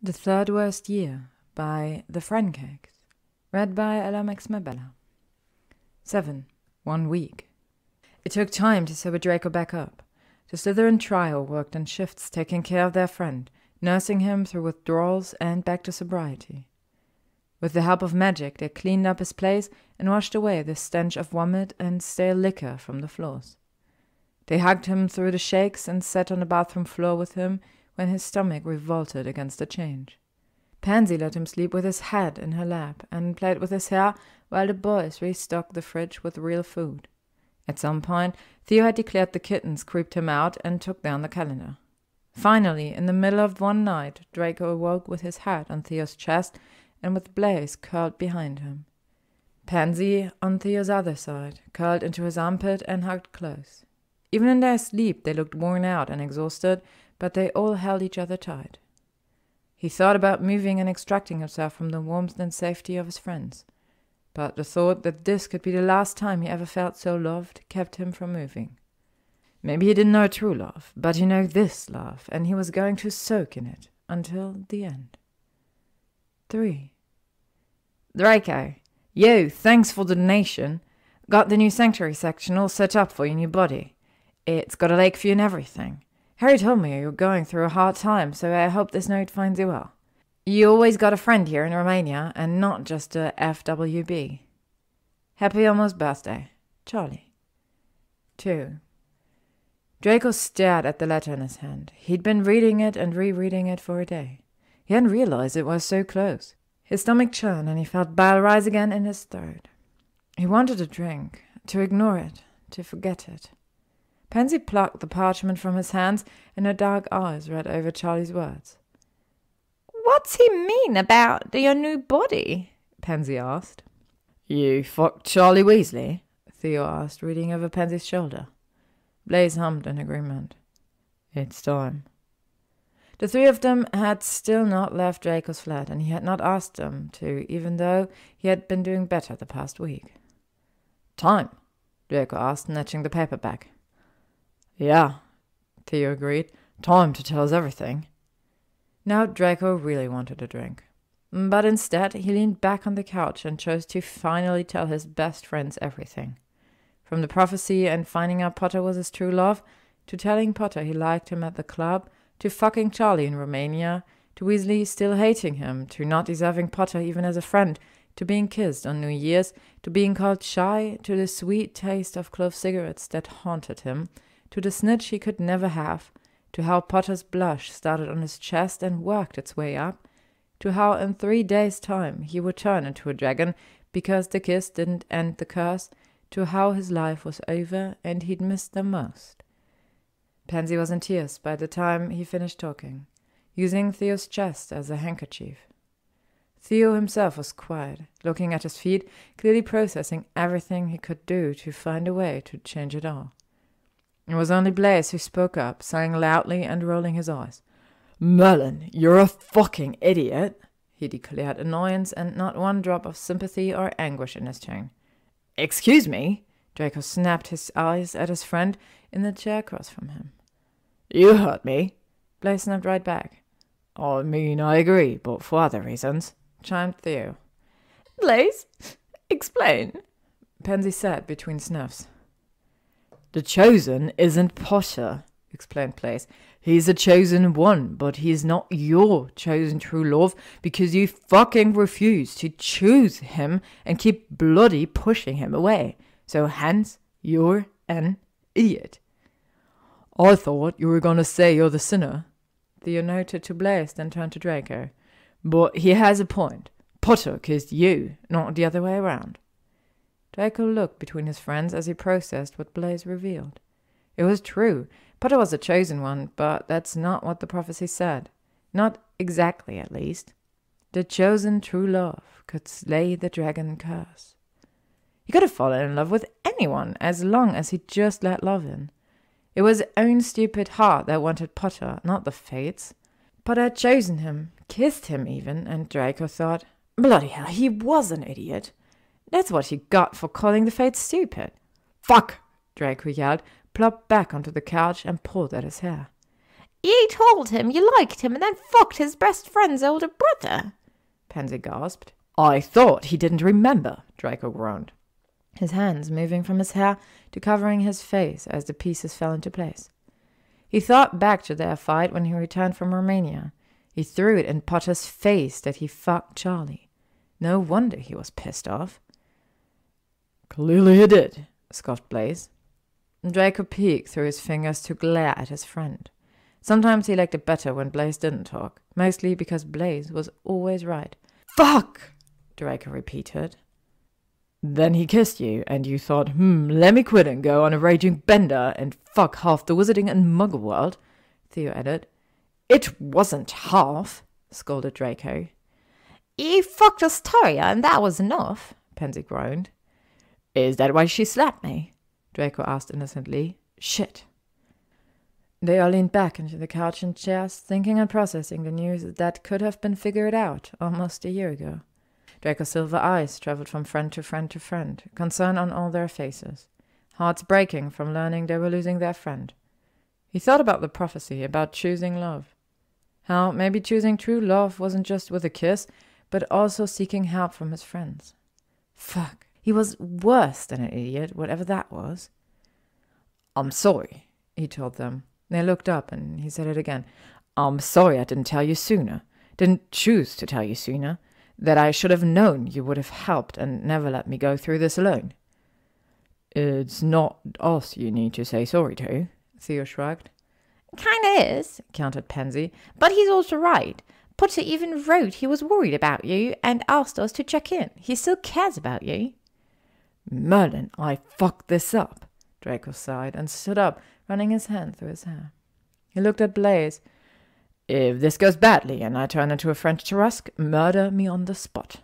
The Third Worst Year by TheFrancakes. Read by Ella Mabella. 7. 1 week. It took time to sober Draco back up. The Slytherin trio worked in shifts taking care of their friend, nursing him through withdrawals and back to sobriety. With the help of magic, they cleaned up his place and washed away the stench of vomit and stale liquor from the floors. They hugged him through the shakes and sat on the bathroom floor with him when his stomach revolted against the change. Pansy let him sleep with his head in her lap and played with his hair while the boys restocked the fridge with real food. At some point, Theo had declared the kittens creeped him out and took down the calendar. Finally, in the middle of one night, Draco awoke with his head on Theo's chest and with Blaise curled behind him. Pansy, on Theo's other side, curled into his armpit and hugged close. Even in their sleep, they looked worn out and exhausted, but they all held each other tight. He thought about moving and extracting himself from the warmth and safety of his friends, but the thought that this could be the last time he ever felt so loved kept him from moving. Maybe he didn't know true love, but he knew this love, and he was going to soak in it until the end. 3. Draco, thanks for the donation. Got the new sanctuary section all set up for your new body. It's got a lake view and everything. Harry told me you're going through a hard time, so I hope this note finds you well. You always got a friend here in Romania, and not just a FWB. Happy almost birthday, Charlie. 2. Draco stared at the letter in his hand. He'd been reading it and rereading it for a day. He hadn't realized it was so close. His stomach churned, and he felt bile rise again in his throat. He wanted a drink, to ignore it, to forget it. Pansy plucked the parchment from his hands, and her dark eyes read over Charlie's words. "What's he mean about your new body?" Pansy asked. "You fucked Charlie Weasley?" Theo asked, reading over Pansy's shoulder. Blaise hummed in agreement. "It's time." The three of them had still not left Draco's flat, and he had not asked them to, even though he had been doing better the past week. "Time?" Draco asked, snatching the paper back. "Yeah," Theo agreed. "Time to tell us everything." Now Draco really wanted a drink. But instead, he leaned back on the couch and chose to finally tell his best friends everything. From the prophecy and finding out Potter was his true love, to telling Potter he liked him at the club, to fucking Charlie in Romania, to Weasley still hating him, to not deserving Potter even as a friend, to being kissed on New Year's, to being called shy, to the sweet taste of clove cigarettes that haunted him, to the snitch he could never have, to how Potter's blush started on his chest and worked its way up, to how in 3 days' time he would turn into a dragon because the kiss didn't end the curse, to how his life was over and he'd missed them most. Pansy was in tears by the time he finished talking, using Theo's chest as a handkerchief. Theo himself was quiet, looking at his feet, clearly processing everything he could do to find a way to change it all. It was only Blaise who spoke up, sighing loudly and rolling his eyes. "Merlin, you're a fucking idiot," he declared, annoyance and not one drop of sympathy or anguish in his tone. "Excuse me?" Draco snapped his eyes at his friend in the chair across from him. "You heard me," Blaise snapped right back. "I mean, I agree, but for other reasons," chimed Theo. "Blaise, explain," Pansy said between sniffs. "The Chosen isn't Potter," explained Blaise. "He's a chosen one, but he's not your chosen true love because you fucking refuse to choose him and keep bloody pushing him away. So hence, you're an idiot." "I thought you were gonna say you're the sinner," Theo noted to Blaise, then turned to Draco. "But he has a point. Potter kissed you, not the other way around." Draco looked between his friends as he processed what Blaise revealed. It was true. Potter was the chosen one, but that's not what the prophecy said. Not exactly, at least. The chosen true love could slay the dragon curse. He could have fallen in love with anyone as long as he just let love in. It was his own stupid heart that wanted Potter, not the fates. Potter had chosen him, kissed him even, and Draco thought, bloody hell, he was an idiot. That's what he got for calling the fates stupid. "Fuck!" Draco yelled, plopped back onto the couch and pulled at his hair. You told him you liked him and then fucked his best friend's older brother, Pansy gasped. I thought he didn't remember, Draco groaned, his hands moving from his hair to covering his face as the pieces fell into place. He thought back to their fight when he returned from Romania. He threw it in Potter's face that he fucked Charlie. No wonder he was pissed off. Clearly he did, scoffed Blaise. Draco peeked through his fingers to glare at his friend. Sometimes he liked it better when Blaise didn't talk, mostly because Blaise was always right. Fuck! Draco repeated. Then he kissed you, and you thought, let me quit and go on a raging bender and fuck half the wizarding and muggle world, Theo added. It wasn't half, scolded Draco. You fucked Astoria, and that was enough, Pansy groaned. Is that why she slapped me? Draco asked innocently. Shit. They all leaned back into the couch and chairs, thinking and processing the news that could have been figured out almost a year ago. Draco's silver eyes travelled from friend to friend to friend, concern on all their faces, hearts breaking from learning they were losing their friend. He thought about the prophecy, about choosing love. How maybe choosing true love wasn't just with a kiss, but also seeking help from his friends. Fuck, he was worse than an idiot, whatever that was. I'm sorry, he told them. They looked up and he said it again. I'm sorry I didn't tell you sooner, didn't choose to tell you sooner, that I should have known you would have helped and never let me go through this alone. It's not us you need to say sorry to, Theo shrugged. Kinda is, countered Pansy, but he's also right. Potter even wrote he was worried about you and asked us to check in. He still cares about you. Merlin, I fucked this up, Draco sighed and stood up, running his hand through his hair. He looked at Blaise. If this goes badly and I turn into a French Tarrasque, murder me on the spot.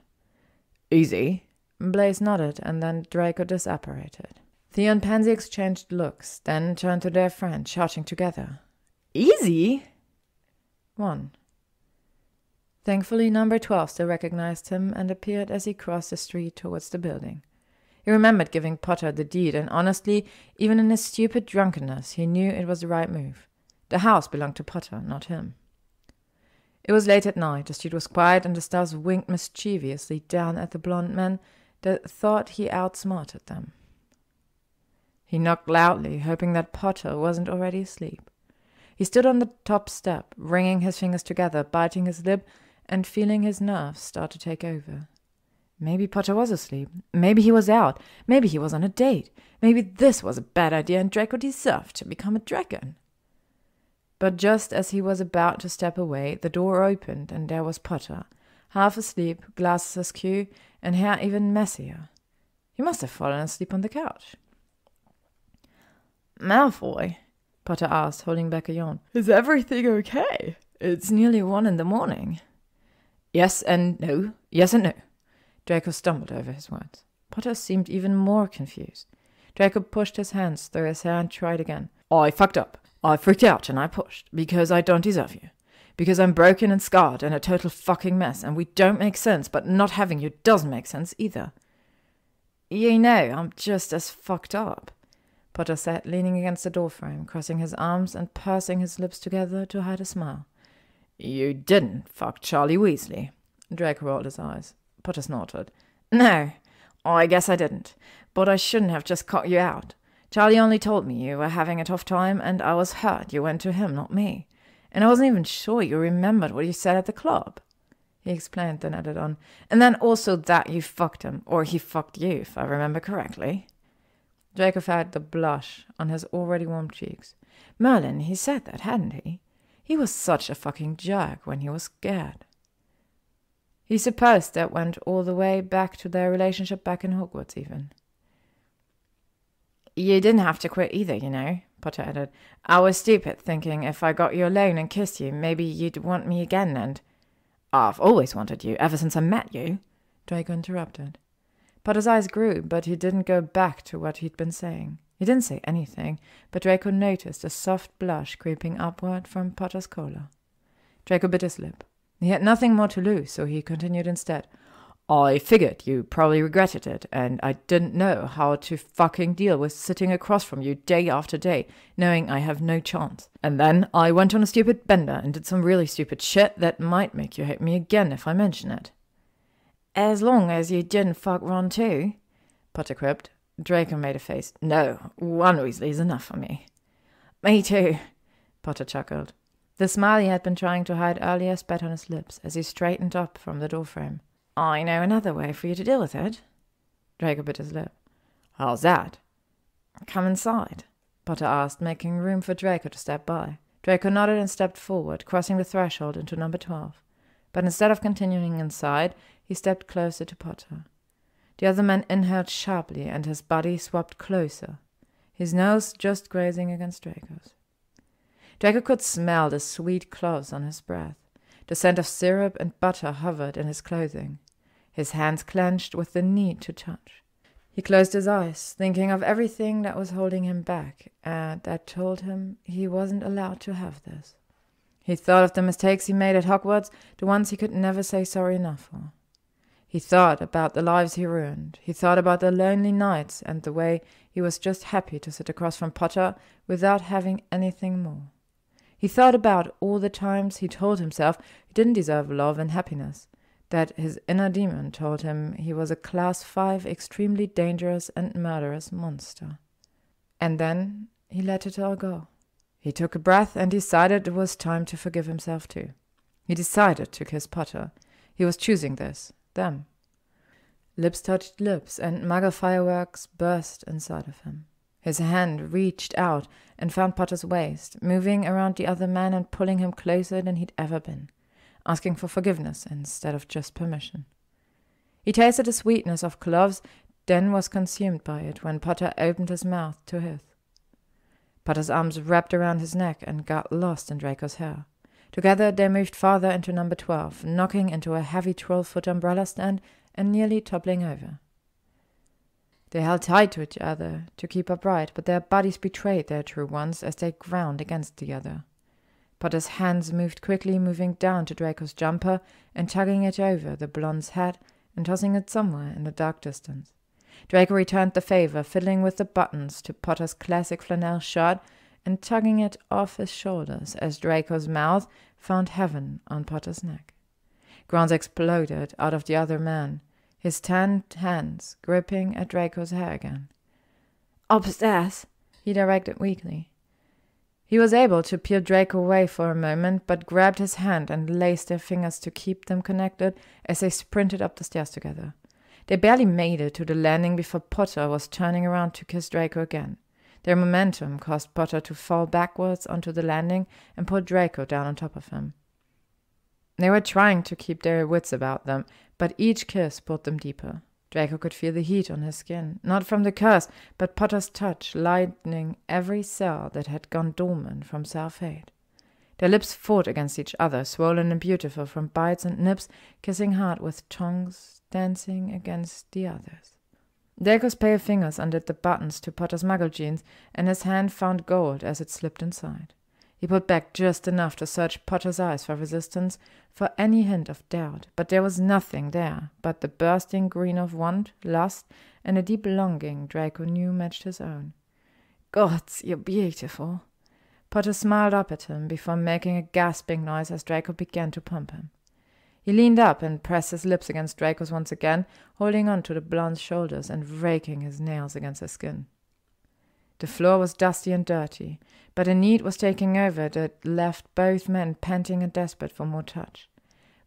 Easy. Blaise nodded, and then Draco disapparated. Theo and Pansy exchanged looks, then turned to their friend, shouting together. Easy? 1. Thankfully, number 12 still recognized him and appeared as he crossed the street towards the building. He remembered giving Potter the deed, and honestly, even in his stupid drunkenness, he knew it was the right move. The house belonged to Potter, not him. It was late at night, the street was quiet, and the stars winked mischievously down at the blond men that thought he outsmarted them. He knocked loudly, hoping that Potter wasn't already asleep. He stood on the top step, wringing his fingers together, biting his lip, and feeling his nerves start to take over. Maybe Potter was asleep. Maybe he was out. Maybe he was on a date. Maybe this was a bad idea and Draco deserved to become a dragon. But just as he was about to step away, the door opened and there was Potter, half asleep, glasses askew, and hair even messier. He must have fallen asleep on the couch. Malfoy, Potter asked, holding back a yawn. Is everything okay? It's nearly 1 a.m. Yes and no. Yes and no. Draco stumbled over his words. Potter seemed even more confused. Draco pushed his hands through his hair and tried again. I fucked up. I freaked out and I pushed, because I don't deserve you. Because I'm broken and scarred and a total fucking mess, and we don't make sense, but not having you doesn't make sense either. You know, I'm just as fucked up, Potter said, leaning against the doorframe, crossing his arms and pursing his lips together to hide a smile. You didn't fuck Charlie Weasley. Draco rolled his eyes. Potter snorted. No, I guess I didn't, but I shouldn't have just cut you out. Charlie only told me you were having a tough time, and I was hurt you went to him, not me. And I wasn't even sure you remembered what you said at the club. He explained, then added on, and then also that you fucked him, or he fucked you, if I remember correctly. Draco felt the blush on his already warm cheeks. Merlin, he said that, hadn't he? He was such a fucking jerk when he was scared. He supposed that went all the way back to their relationship back in Hogwarts, even. You didn't have to quit either, you know, Potter added. I was stupid, thinking if I got you alone and kissed you, maybe you'd want me again, and... I've always wanted you, ever since I met you, Draco interrupted. Potter's eyes grew, but he didn't go back to what he'd been saying. He didn't say anything, but Draco noticed a soft blush creeping upward from Potter's collar. Draco bit his lip. He had nothing more to lose, so he continued instead. I figured you probably regretted it, and I didn't know how to fucking deal with sitting across from you day after day, knowing I have no chance. And then I went on a stupid bender and did some really stupid shit that might make you hate me again if I mention it. As long as you didn't fuck Ron too, Potter quipped. Draco made a face. No, one Weasley is enough for me. Me too, Potter chuckled. The smile he had been trying to hide earlier spat on his lips as he straightened up from the doorframe. I know another way for you to deal with it. Draco bit his lip. How's that? Come inside, Potter asked, making room for Draco to step by. Draco nodded and stepped forward, crossing the threshold into number 12. But instead of continuing inside, he stepped closer to Potter. The other man inhaled sharply, and his body swapped closer, his nose just grazing against Draco's. Draco could smell the sweet cloves on his breath. The scent of syrup and butter hovered in his clothing. His hands clenched with the need to touch. He closed his eyes, thinking of everything that was holding him back, and that told him he wasn't allowed to have this. He thought of the mistakes he made at Hogwarts, the ones he could never say sorry enough for. He thought about the lives he ruined. He thought about the lonely nights and the way he was just happy to sit across from Potter without having anything more. He thought about all the times he told himself he didn't deserve love and happiness, that his inner demon told him he was a Class 5 extremely dangerous and murderous monster. And then he let it all go. He took a breath and decided it was time to forgive himself too. He decided to kiss Potter. He was choosing this, them. Lips touched lips, and muggle fireworks burst inside of him. His hand reached out and found Potter's waist, moving around the other man and pulling him closer than he'd ever been, asking for forgiveness instead of just permission. He tasted the sweetness of cloves, then was consumed by it when Potter opened his mouth to his. Potter's arms wrapped around his neck and got lost in Draco's hair. Together they moved farther into number 12, knocking into a heavy 12-foot umbrella stand and nearly toppling over. They held tight to each other to keep upright, but their bodies betrayed their true ones as they ground against the other. Potter's hands moved quickly, moving down to Draco's jumper and tugging it over the blonde's head and tossing it somewhere in the dark distance. Draco returned the favor, fiddling with the buttons to Potter's classic flannel shirt and tugging it off his shoulders as Draco's mouth found heaven on Potter's neck. Groans exploded out of the other man, his tanned hands gripping at Draco's hair again. Upstairs, he directed weakly. He was able to peel Draco away for a moment, but grabbed his hand and laced their fingers to keep them connected as they sprinted up the stairs together. They barely made it to the landing before Potter was turning around to kiss Draco again. Their momentum caused Potter to fall backwards onto the landing and pull Draco down on top of him. They were trying to keep their wits about them, but each kiss pulled them deeper. Draco could feel the heat on his skin, not from the curse, but Potter's touch lightening every cell that had gone dormant from self-hate. Their lips fought against each other, swollen and beautiful from bites and nips, kissing hard with tongues dancing against the others. Draco's pale fingers undid the buttons to Potter's muggle jeans, and his hand found gold as it slipped inside. He pulled back just enough to search Potter's eyes for resistance, for any hint of doubt, but there was nothing there but the bursting green of want, lust, and a deep longing Draco knew matched his own. "Gods, you're beautiful." Potter smiled up at him before making a gasping noise as Draco began to pump him. He leaned up and pressed his lips against Draco's once again, holding on to the blonde's shoulders and raking his nails against her skin. The floor was dusty and dirty, but a need was taking over that left both men panting and desperate for more touch.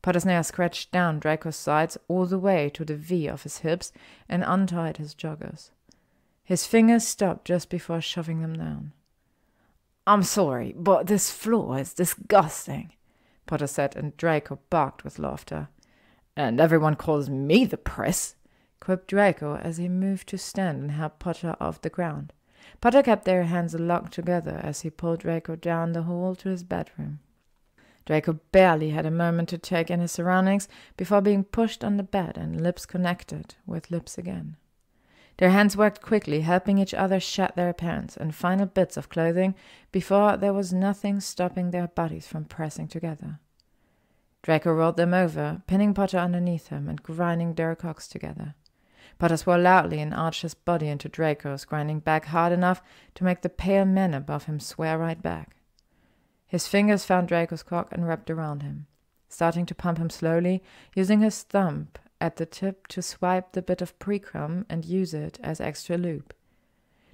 Potter's nails scratched down Draco's sides all the way to the V of his hips and untied his joggers. His fingers stopped just before shoving them down. "I'm sorry, but this floor is disgusting," Potter said, and Draco barked with laughter. "And everyone calls me the press," quipped Draco as he moved to stand and help Potter off the ground. Potter kept their hands locked together as he pulled Draco down the hall to his bedroom. Draco barely had a moment to take in his surroundings before being pushed on the bed and lips connected with lips again. Their hands worked quickly, helping each other shed their appearance and final bits of clothing before there was nothing stopping their bodies from pressing together. Draco rolled them over, pinning Potter underneath him and grinding their cocks together. Potter swore loudly and arched his body into Draco's, grinding back hard enough to make the pale men above him swear right back. His fingers found Draco's cock and wrapped around him, starting to pump him slowly, using his thumb at the tip to swipe the bit of precrum and use it as extra lube.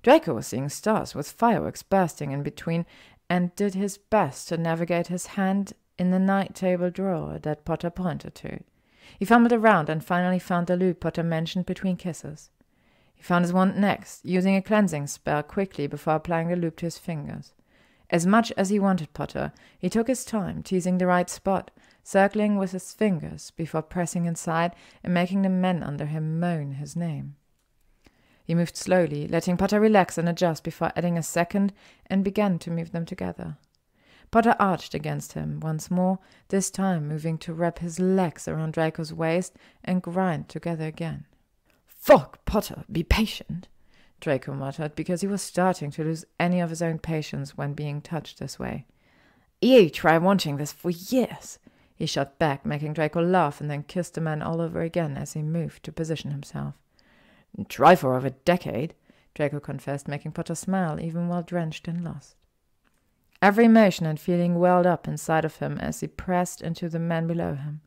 Draco was seeing stars with fireworks bursting in between and did his best to navigate his hand in the night table drawer that Potter pointed to. He fumbled around and finally found the lube Potter mentioned between kisses. He found his wand next, using a cleansing spell quickly before applying the lube to his fingers. As much as he wanted Potter, he took his time, teasing the right spot, circling with his fingers before pressing inside and making the men under him moan his name. He moved slowly, letting Potter relax and adjust before adding a second, and began to move them together. Potter arched against him once more, this time moving to wrap his legs around Draco's waist and grind together again. "Fuck, Potter, be patient," Draco muttered, because he was starting to lose any of his own patience when being touched this way. "You try wanting this for years," he shot back, making Draco laugh, and then kissed the man all over again as he moved to position himself. "Try for over a decade," Draco confessed, making Potter smile even while drenched in lust. Every emotion and feeling welled up inside of him as he pressed into the man below him.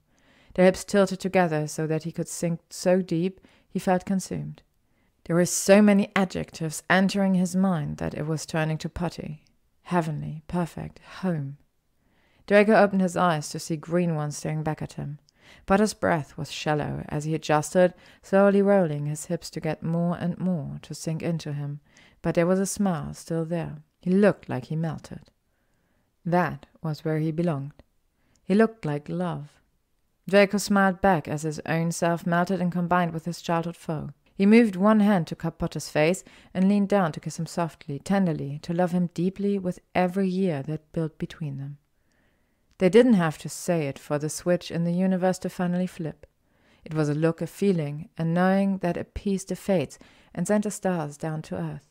Their hips tilted together so that he could sink so deep he felt consumed. There were so many adjectives entering his mind that it was turning to putty. Heavenly, perfect, home. Draco opened his eyes to see green ones staring back at him. Potter's breath was shallow as he adjusted, slowly rolling his hips to get more and more to sink into him, but there was a smile still there. He looked like he melted. That was where he belonged. He looked like love. Draco smiled back as his own self melted and combined with his childhood foe. He moved one hand to cup Potter's face and leaned down to kiss him softly, tenderly, to love him deeply with every year that built between them. They didn't have to say it for the switch in the universe to finally flip. It was a look, a feeling, a knowing that appeased the fates and sent the stars down to earth.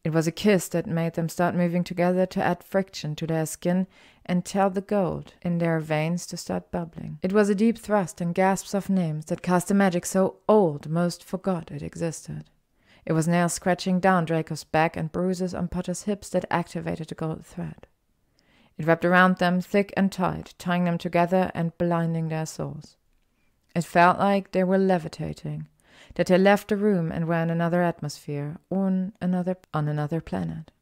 It was a kiss that made them start moving together to add friction to their skin and tell the gold in their veins to start bubbling. It was a deep thrust and gasps of names that cast a magic so old most forgot it existed. It was nails scratching down Draco's back and bruises on Potter's hips that activated the gold thread. It wrapped around them thick and tight, tying them together and blinding their souls. It felt like they were levitating, that they left the room and were in another atmosphere, on another planet.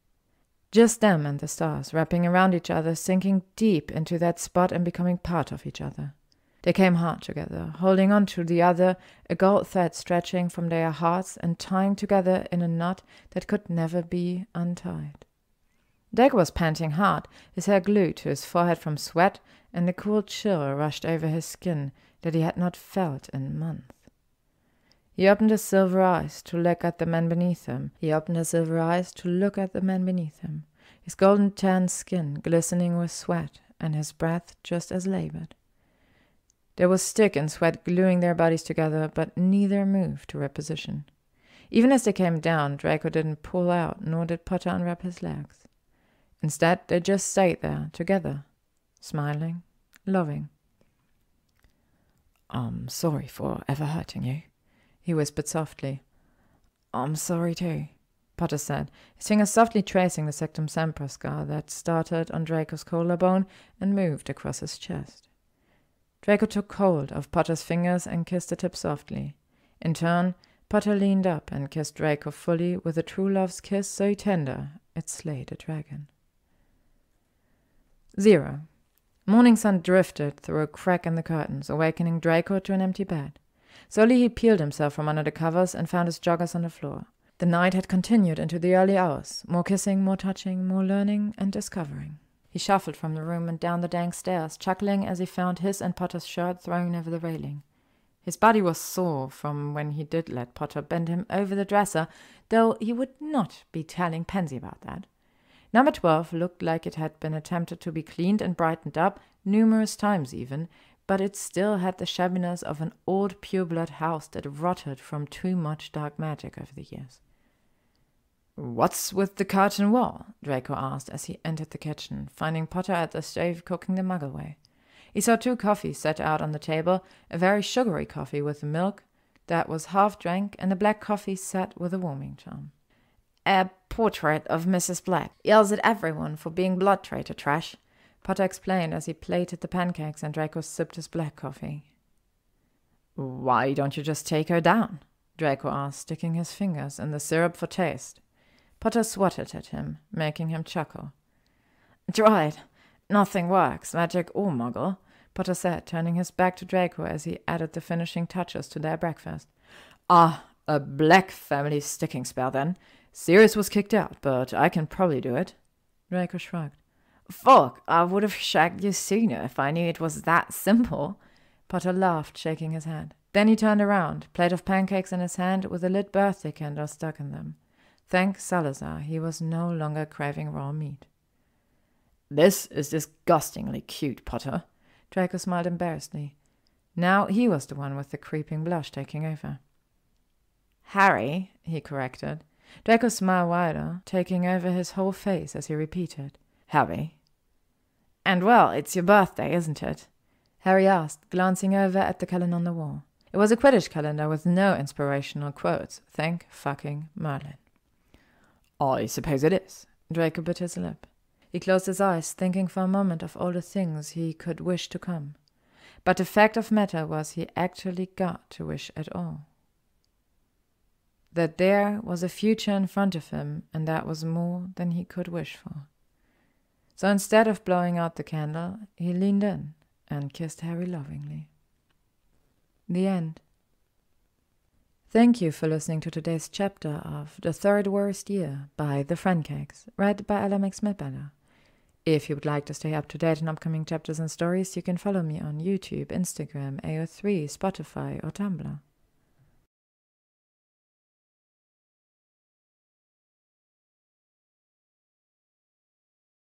Just them and the stars, wrapping around each other, sinking deep into that spot and becoming part of each other. They came hard together, holding on to the other, a gold thread stretching from their hearts and tying together in a knot that could never be untied. Draco was panting hard, his hair glued to his forehead from sweat, and a cool chill rushed over his skin that he had not felt in months. He opened his silver eyes to look at the man beneath him. His golden tan skin glistening with sweat, and his breath just as labored. There was stick and sweat gluing their bodies together, but neither moved to reposition. Even as they came down, Draco didn't pull out, nor did Potter unwrap his legs. Instead, they just stayed there, together, smiling, loving. "I'm sorry for ever hurting you," he whispered softly. "I'm sorry too," Potter said, his fingers softly tracing the Sectum Sempra scar that started on Draco's collarbone and moved across his chest. Draco took hold of Potter's fingers and kissed the tip softly. In turn, Potter leaned up and kissed Draco fully with a true love's kiss so tender it slayed a dragon. 0. Morning sun drifted through a crack in the curtains, awakening Draco to an empty bed. Slowly he peeled himself from under the covers and found his joggers on the floor. The night had continued into the early hours, more kissing, more touching, more learning and discovering. He shuffled from the room and down the dank stairs, chuckling as he found his and Potter's shirt thrown over the railing. His body was sore from when he did let Potter bend him over the dresser, though he would not be telling Pansy about that. Number 12 looked like it had been attempted to be cleaned and brightened up, numerous times even, but it still had the shabbiness of an old pureblood house that rotted from too much dark magic over the years. "What's with the curtain wall?" Draco asked as he entered the kitchen, finding Potter at the stove cooking the muggle way. He saw 2 coffees set out on the table, a very sugary coffee with milk that was half drank, and a black coffee set with a warming charm. A portrait of Mrs. Black. Yells at everyone for being blood traitor trash, Potter explained as he plated the pancakes and Draco sipped his black coffee. Why don't you just take her down? Draco asked, sticking his fingers in the syrup for taste. Potter swatted at him, making him chuckle. Tried. Nothing works, magic or muggle, Potter said, turning his back to Draco as he added the finishing touches to their breakfast. Ah, a black family sticking spell then. Sirius was kicked out, but I can probably do it. Draco shrugged. Fuck, I would have shagged you sooner if I knew it was that simple. Potter laughed, shaking his head. Then he turned around, plate of pancakes in his hand with a lit birthday candle stuck in them. Thank Salazar, he was no longer craving raw meat. This is disgustingly cute, Potter. Draco smiled embarrassedly. Now he was the one with the creeping blush taking over. Harry, he corrected. Draco smiled wider, taking over his whole face as he repeated. Harry. And well, it's your birthday, isn't it? Harry asked, glancing over at the calendar on the wall. It was a Quidditch calendar with no inspirational quotes. Thank fucking Merlin. I suppose it is. Draco bit his lip. He closed his eyes, thinking for a moment of all the things he could wish to come. But the fact of matter was he actually got to wish at all. That there was a future in front of him, and that was more than he could wish for. So instead of blowing out the candle, he leaned in and kissed Harry lovingly. The end. Thank you for listening to today's chapter of The Third Worst Year by TheFrancakes, read by Mabella. If you would like to stay up to date on upcoming chapters and stories, you can follow me on YouTube, Instagram, AO3, Spotify, or Tumblr.